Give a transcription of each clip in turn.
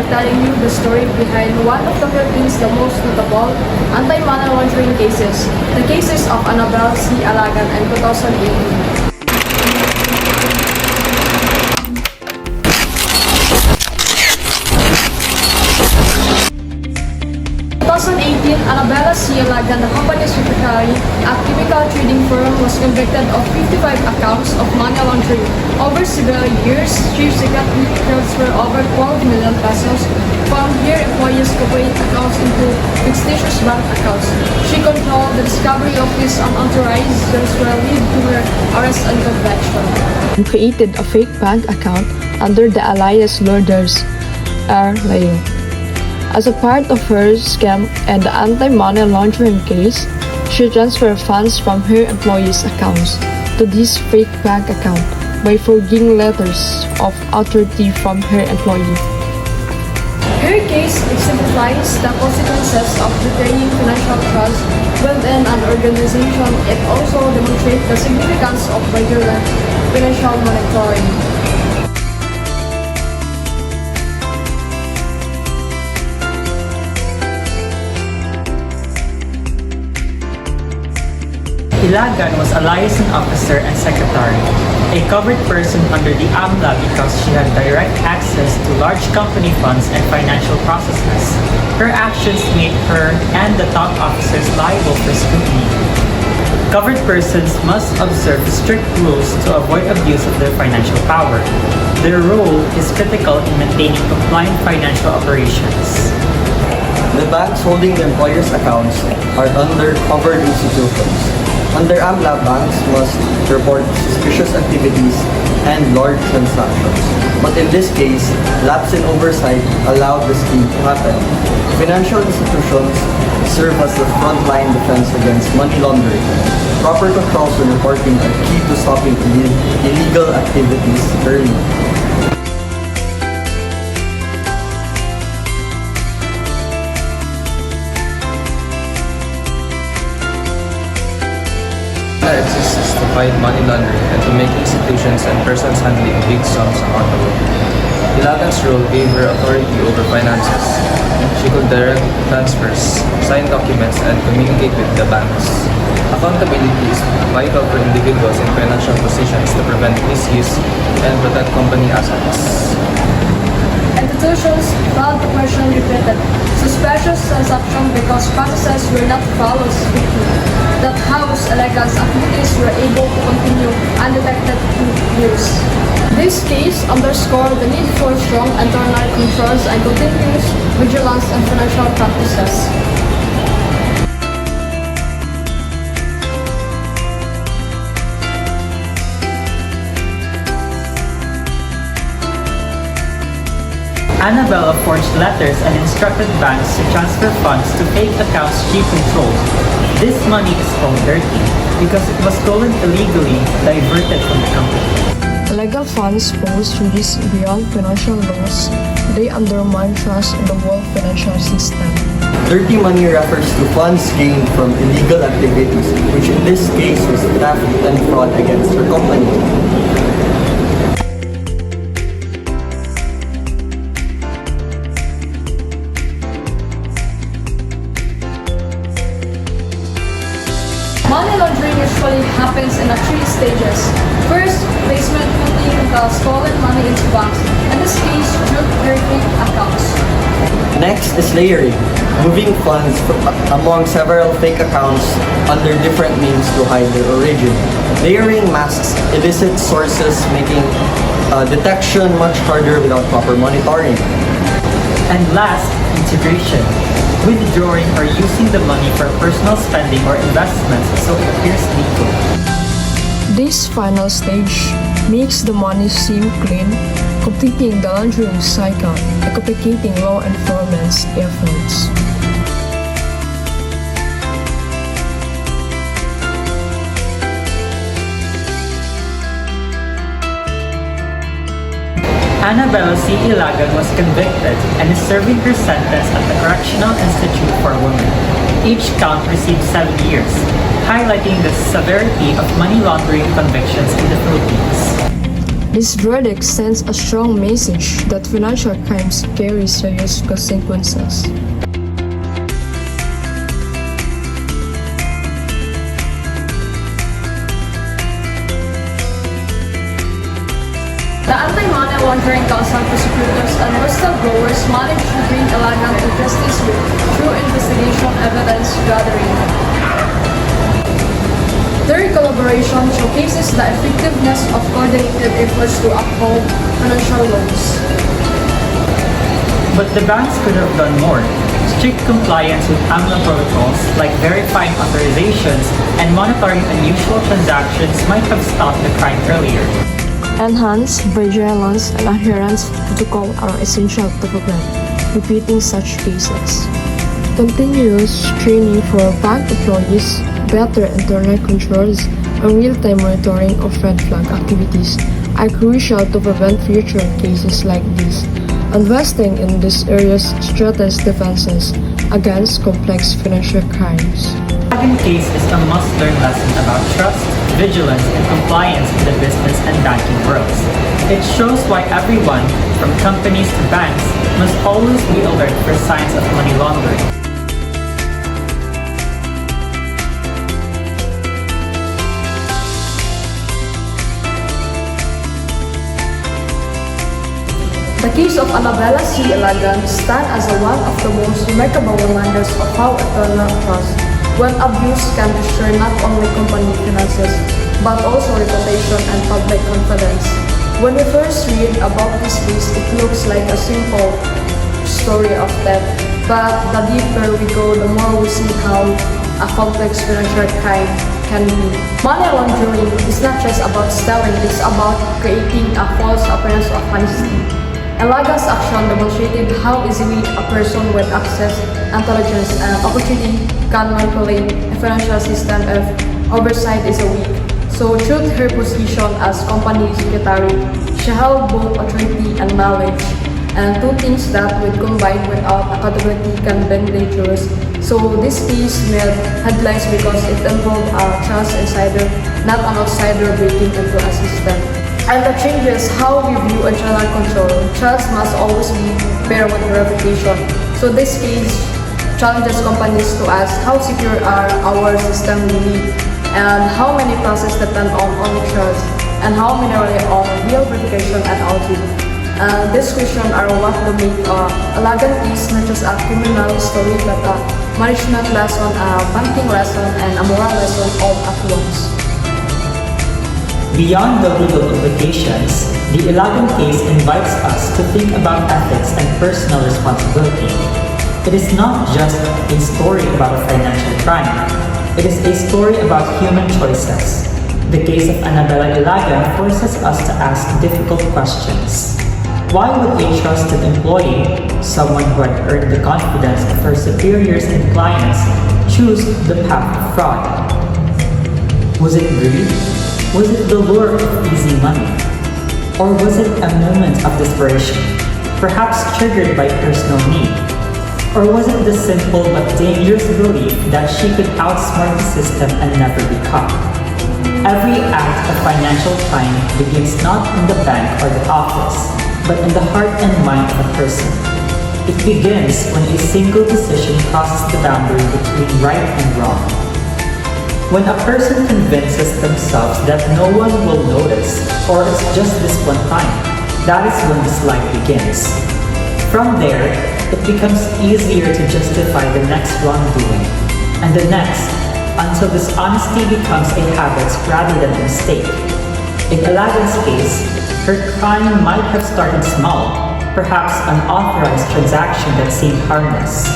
telling you the story behind one of the Philippines' the most notable anti-money laundering cases, the cases of Annabella C. Ylagan and 2018. 2018, Annabella C. Ylagan, the company's secretary at chemical trading firm, was convicted of 55 accounts of money laundering. Over several years, she secretly transferred over 12 million pesos from her employees' corporate accounts into fictitious bank accounts. She controlled the discovery of this unauthorized transfer lead to her arrest and conviction. And created a fake bank account under the alias Lourdes R. Leo. As a part of her scam and the anti-money laundering case, she transferred funds from her employees' accounts to this fake bank account by forging letters of authority from her employee. Her case exemplifies the consequences of betraying financial trust within an organization. It also demonstrates the significance of vigilant financial monitoring. Ylagan was a liaison officer and secretary, a covered person under the AMLA because she had direct access to large company funds and financial processes. Her actions made her and the top officers liable for scrutiny. Covered persons must observe strict rules to avoid abuse of their financial power. Their role is critical in maintaining compliant financial operations. The banks holding the employers' accounts are under covered institutions. Under AMLA, banks must report suspicious activities and large transactions. But in this case, lapse in oversight allowed the scheme to happen. Financial institutions serve as the frontline defense against money laundering. Proper controls and reporting are key to stopping illegal activities early. Exists to fight money laundering and to make institutions and persons handling big sums accountable. Ylagan's role gave her authority over finances. She could direct transfers, sign documents, and communicate with the banks. Accountability is vital for individuals in financial positions to prevent misuse and protect company assets. Institutions filed to question repeated suspicious transactions because processes were not followed strictly. That house Ylagan's activities were able to continue undetected through years. This case underscored the need for strong internal controls and continuous vigilance in financial practices. Annabella forged letters and instructed banks to transfer funds to fake accounts she controlled. This money is called dirty because it was stolen illegally, diverted from the company. Illegal funds pose risks beyond financial laws. They undermine trust in the world financial system. Dirty money refers to funds gained from illegal activities, which in this case was theft and fraud against her company. Money laundering usually happens in 3 stages. First, placement putting the stolen money into banks, in this case, through their fake accounts. Next is layering, moving funds among several fake accounts under different means to hide their origin. Layering masks illicit sources, making detection much harder without proper monitoring. And last, integration. Withdrawing or using the money for personal spending or investments so it appears legal. This final stage makes the money seem clean, completing the laundering cycle and complicating law enforcement's efforts. Annabella C. Ylagan was convicted and is serving her sentence at the Correctional Institute for Women. Each count received 7 years, highlighting the severity of money laundering convictions in the Philippines. This verdict sends a strong message that financial crimes carry serious consequences. The Anti-Money Laundering Council prosecutors and whistleblowers managed to bring Ylagan to justice through investigation evidence gathering. Their collaboration showcases the effectiveness of coordinated efforts to uphold financial laws. But the banks could have done more. Strict compliance with AMLA protocols like verifying authorizations and monitoring unusual transactions might have stopped the crime earlier. Enhanced vigilance and adherence to protocol are essential to prevent repeating such cases. Continuous training for bank employees, better internal controls, and real-time monitoring of red flag activities are crucial to prevent future cases like this. Investing in these areas strengthens defenses against complex financial crimes. The second case is a must-learn lesson about trust, vigilance, and compliance in the business and banking worlds. It shows why everyone, from companies to banks, must always be alert for signs of money laundering. The case of Annabella C. Ylagan stands as one of the most remarkable reminders of how eternal trust, when abused, can destroy not only company finances, but also reputation and public confidence. When we first read about this case, it looks like a simple story of theft, but the deeper we go, the more we see how a complex financial crime can be. Money laundering is not just about stealing, it's about creating a false appearance of honesty. Ylagan's action demonstrated how easily a person with access, intelligence, and opportunity can manipulate a financial system if oversight is weak. So, through her position as company secretary, she held both authority and knowledge, and two things that, when combined without accountability, can be dangerous. So, this case made headlines because it involved a trust insider, not an outsider breaking into a system. And that changes how we view internal control. Trust must always be paired with verification. So this case challenges companies to ask how secure are our system really, and how many processes depend on only trust, and how many rely on real verification and audit. And these questions are what to make Ylagan case not just a criminal story, but a management lesson, a banking lesson, and a moral lesson all at once. Beyond the legal implications, the Ylagan case invites us to think about ethics and personal responsibility. It is not just a story about a financial crime. It is a story about human choices. The case of Annabella Ylagan forces us to ask difficult questions. Why would a trusted employee, someone who had earned the confidence of her superiors and clients, choose the path of fraud? Was it greed? Was it the lure of easy money? Or was it a moment of desperation, perhaps triggered by personal need? Or was it the simple but dangerous belief that she could outsmart the system and never be caught? Every act of financial crime begins not in the bank or the office, but in the heart and mind of a person. It begins when a single decision crosses the boundary between right and wrong. When a person convinces themselves that no one will notice, or it's just this one time, that is when the slide begins. From there, it becomes easier to justify the next wrongdoing, and the next, until dishonesty becomes a habit rather than a mistake. In Ylagan's case, her crime might have started small, perhaps an authorized transaction that seemed harmless.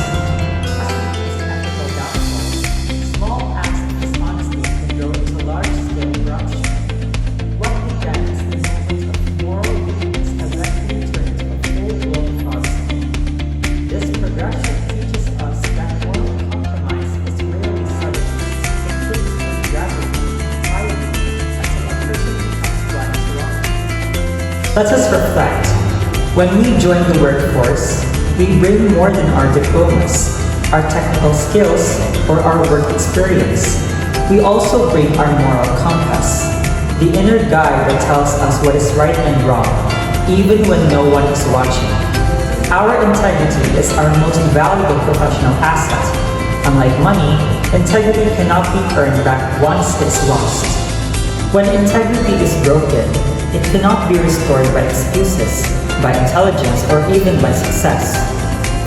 Let us reflect. When we join the workforce, we bring more than our diplomas, our technical skills, or our work experience. We also bring our moral compass. the inner guide that tells us what is right and wrong, even when no one is watching. Our integrity is our most valuable professional asset. Unlike money, integrity cannot be earned back once it's lost. When integrity is broken, it cannot be restored by excuses, by intelligence, or even by success.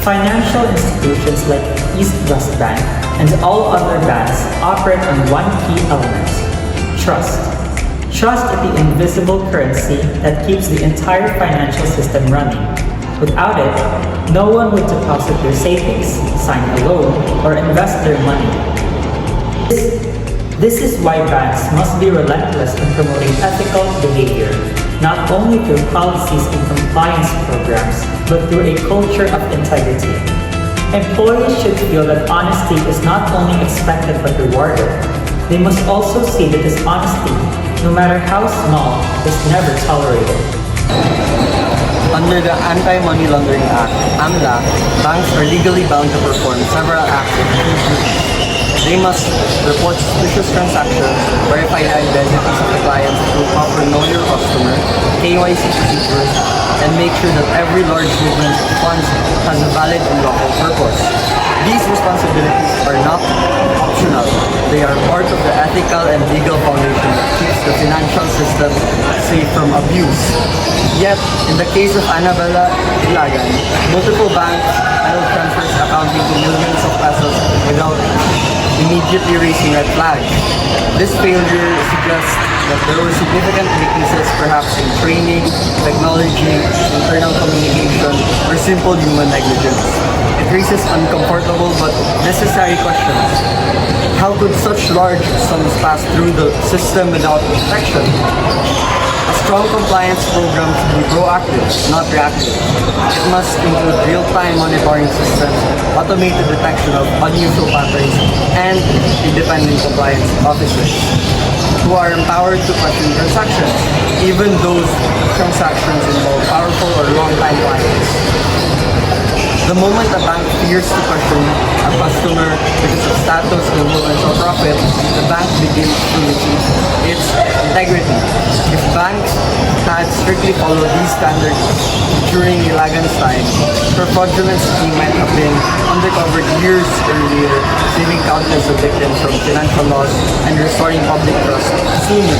Financial institutions like East West Bank and all other banks operate on one key element: trust. Trust is the invisible currency that keeps the entire financial system running. Without it, no one would deposit their savings, sign a loan, or invest their money. This is why banks must be relentless in promoting ethical behavior, not only through policies and compliance programs, but through a culture of integrity. Employees should feel that honesty is not only expected but rewarded. They must also see that dishonesty, no matter how small, is never tolerated. Under the Anti-Money Laundering Act, AMLA, banks are legally bound to perform several acts of due diligence. They must report suspicious transactions, verify the identities of the clients through proper Know Your Customer, KYC procedures, and make sure that every large movement of funds has a valid and lawful purpose. These responsibilities are not optional. They are part of the ethical and legal foundation that keeps the financial system safe from abuse. Yet, in the case of Annabella, Ylagan, multiple banks held transfers amounting to millions of pesos without immediately raising red flags. This failure suggests that there were significant weaknesses perhaps in training, technology, internal communication, or simple human negligence. It raises uncomfortable but necessary questions. How could such large sums pass through the system without protection? A strong compliance program should be proactive, not reactive. It must include real-time monitoring systems, automated detection of unusual patterns, and independent compliance officers who are empowered to question transactions, even those transactions involve powerful or long-time clients. The moment a bank fears to question a customer because of status, influence, or profit, the bank begins to lose its integrity. If banks had strictly followed these standards during Ylagan's time, her fraudulent scheme might have been undercovered years earlier, saving countless of victims from financial loss and restoring public trust sooner.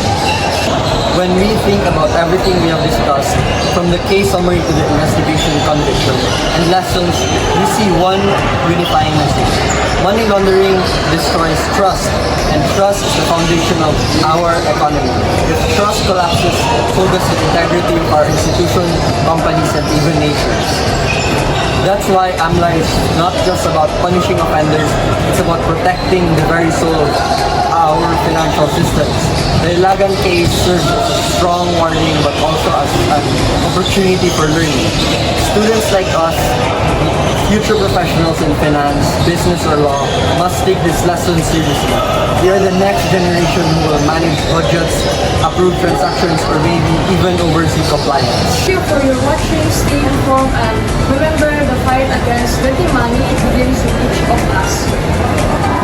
When we think about everything we have discussed, from the case summary to the investigation conviction and lessons, we see one unifying message. Money laundering destroys trust, and trust is the foundation of our economy. If trust collapses, so does the integrity of our institutions, companies, and even nations. That's why AMLA is not just about punishing offenders, it's about protecting the very soul of our financial systems. The Ylagan case serves as a strong warning but also as an opportunity for learning. Students like us, future professionals in finance, business, or law, must take this lesson seriously. They are the next generation who will manage budgets, approve transactions, or maybe even oversee compliance. Thank you for your watching, stay informed, and remember the fight against dirty money begins with each of us.